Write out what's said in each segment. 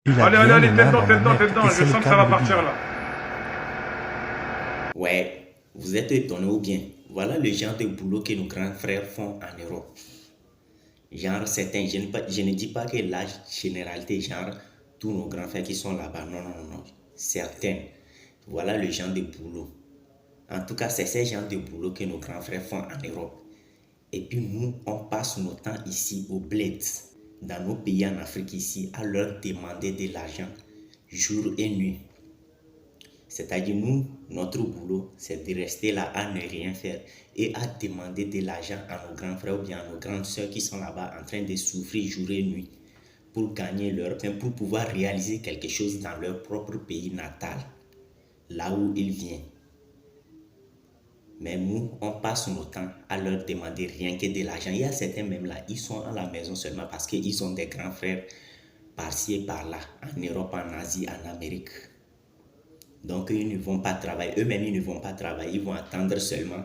Il a Allez, allez, bien allez, les t'es mains dedans, dans t'es la dedans, t'es merde. dedans. Et Je c'est le sens que cas ça de va le dire. partir là. Ouais, vous êtes étonné ou bien? Voilà le genre de boulot que nos grands frères font en Europe. Genre, certains, je ne dis pas que la généralité, genre, tous nos grands frères qui sont là-bas. Non, non, non, non. Certains. Voilà le genre de boulot. En tout cas, c'est ce genre de boulot que nos grands frères font en Europe. Et puis nous, on passe notre temps ici au bled, dans nos pays en Afrique ici, à leur demander de l'argent jour et nuit. C'est-à-dire nous, notre boulot, c'est de rester là à ne rien faire et à demander de l'argent à nos grands frères ou bien à nos grandes soeurs qui sont là-bas en train de souffrir jour et nuit pour gagner leur pain, pour pouvoir réaliser quelque chose dans leur propre pays natal, là où ils viennent. Mais nous, on passe notre temps à leur demander rien que de l'argent. Il y a certains même là, ils sont à la maison seulement parce qu'ils ont des grands frères par-ci et par-là, en Europe, en Asie, en Amérique. Donc, ils ne vont pas travailler. Eux-mêmes, ils ne vont pas travailler. Ils vont attendre seulement.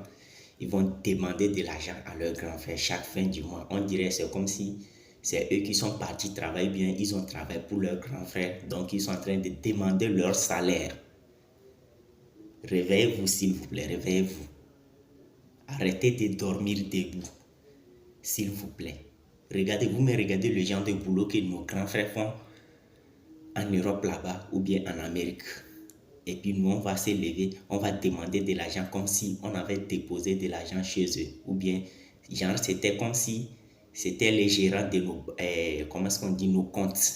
Ils vont demander de l'argent à leurs grands frères chaque fin du mois. On dirait c'est comme si c'est eux qui sont partis travailler bien. Ils ont travaillé pour leurs grands frères. Donc, ils sont en train de demander leur salaire. Réveillez-vous, s'il vous plaît. Réveillez-vous. Arrêtez de dormir debout, s'il vous plaît. Regardez, vous me regardez le genre de boulot que nos grands frères font en Europe là-bas ou bien en Amérique. Et puis nous, on va se lever, on va demander de l'argent comme si on avait déposé de l'argent chez eux. Ou bien, genre, c'était comme si c'était les gérants de nos, comment est-ce qu'on dit, nos comptes.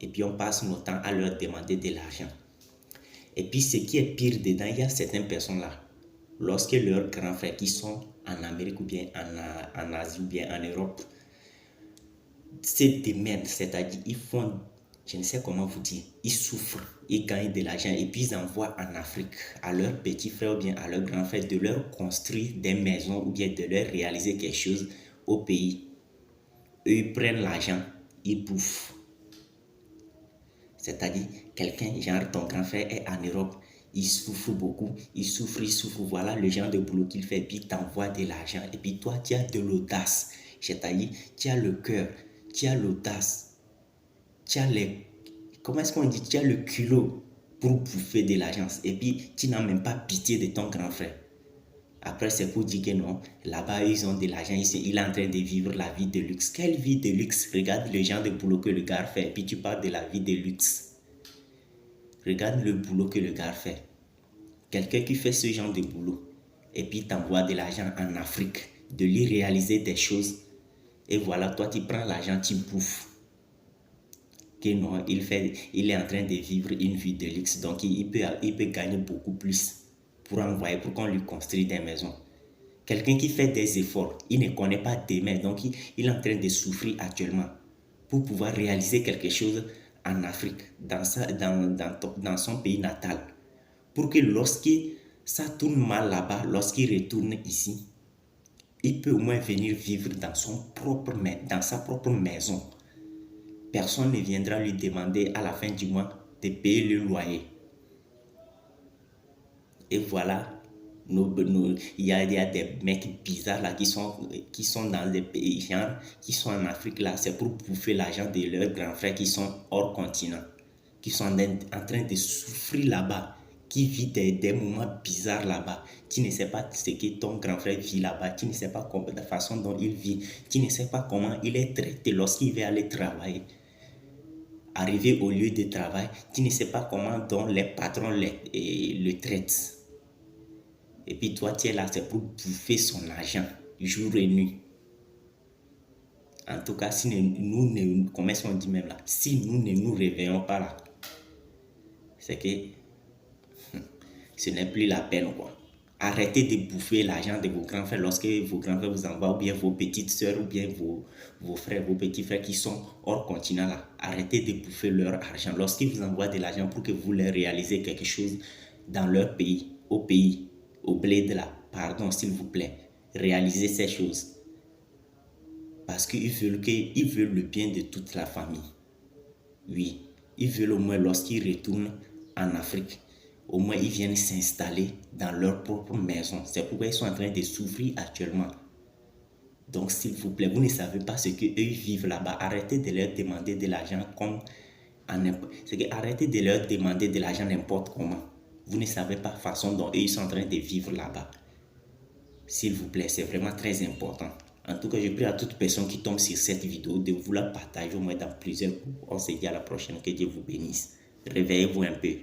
Et puis on passe notre temps à leur demander de l'argent. Et puis ce qui est pire dedans, il y a certaines personnes là, lorsque leurs grands frères qui sont en Amérique ou bien en Asie ou bien en Europe, se démerdent, c'est-à-dire ils font, je ne sais comment vous dire, ils souffrent, ils gagnent de l'argent et puis ils envoient en Afrique à leurs petits frères ou bien à leurs grands frères de leur construire des maisons ou bien de leur réaliser quelque chose au pays. Eux, ils prennent l'argent, ils bouffent. C'est-à-dire, quelqu'un, genre ton grand frère est en Europe, il souffre beaucoup, il souffre, voilà le genre de boulot qu'il fait, et puis il t'envoie de l'argent, et puis toi, tu as de l'audace, c'est-à-dire, tu as le cœur, tu as l'audace, tu as les, comment est-ce qu'on dit, tu as le culot pour bouffer de l'argent, et puis tu n'as même pas pitié de ton grand frère. Après, c'est pour dire que non, là-bas, ils ont de l'argent, il est en train de vivre la vie de luxe. Quelle vie de luxe? Regarde le genre de boulot que le gars fait, et puis tu parles de la vie de luxe. Regarde le boulot que le gars fait. Quelqu'un qui fait ce genre de boulot, et puis t'envoie de l'argent en Afrique, de lui réaliser des choses, et voilà, toi tu prends l'argent, tu bouffes. Que non, il est en train de vivre une vie de luxe, donc il peut gagner beaucoup plus pour envoyer, pour qu'on lui construise des maisons. Quelqu'un qui fait des efforts, il ne connaît pas demain, donc il est en train de souffrir actuellement pour pouvoir réaliser quelque chose en Afrique, dans son pays natal. Pour que lorsque ça tourne mal là-bas, lorsqu'il retourne ici, il peut au moins venir vivre dans sa propre maison. Personne ne viendra lui demander à la fin du mois de payer le loyer. Et voilà, il y a des mecs bizarres là qui sont dans les pays, genre, qui sont en Afrique là, c'est pour bouffer l'argent de leurs grands frères qui sont hors continent, qui sont en train de souffrir là-bas, qui vivent des moments bizarres là-bas. Tu ne sais pas ce que ton grand frère vit là-bas, tu ne sais pas la façon dont il vit, tu ne sais pas comment il est traité lorsqu'il va aller travailler. Arriver au lieu de travail, tu ne sais pas comment dont les patrons le traitent. Et puis toi, tu es là, c'est pour bouffer son argent, jour et nuit. En tout cas, si nous, comment est-ce qu'on dit même là, si nous ne nous réveillons pas là, c'est que ce n'est plus la peine, quoi. Arrêtez de bouffer l'argent de vos grands frères lorsque vos grands frères vous envoient, ou bien vos petites soeurs, ou bien vos frères, vos petits frères qui sont hors continent là. Arrêtez de bouffer leur argent. Lorsqu'ils vous envoient de l'argent pour que vous leur réalisez quelque chose dans leur pays, au bled là, pardon s'il vous plaît, réalisez ces choses. Parce qu'ils veulent le bien de toute la famille. Oui, ils veulent au moins lorsqu'ils retournent en Afrique, au moins ils viennent s'installer dans leur propre maison. C'est pourquoi ils sont en train de souffrir actuellement. Donc s'il vous plaît, vous ne savez pas ce qu'eux vivent là-bas. Arrêtez de leur demander de l'argent comme C'est que arrêtez de leur demander de l'argent n'importe comment. Vous ne savez pas la façon dont eux ils sont en train de vivre là-bas. S'il vous plaît, c'est vraiment très important. En tout cas, je prie à toute personne qui tombe sur cette vidéo de vouloir partager au moins dans plusieurs groupes. On se dit à la prochaine. Que Dieu vous bénisse. Réveillez-vous un peu.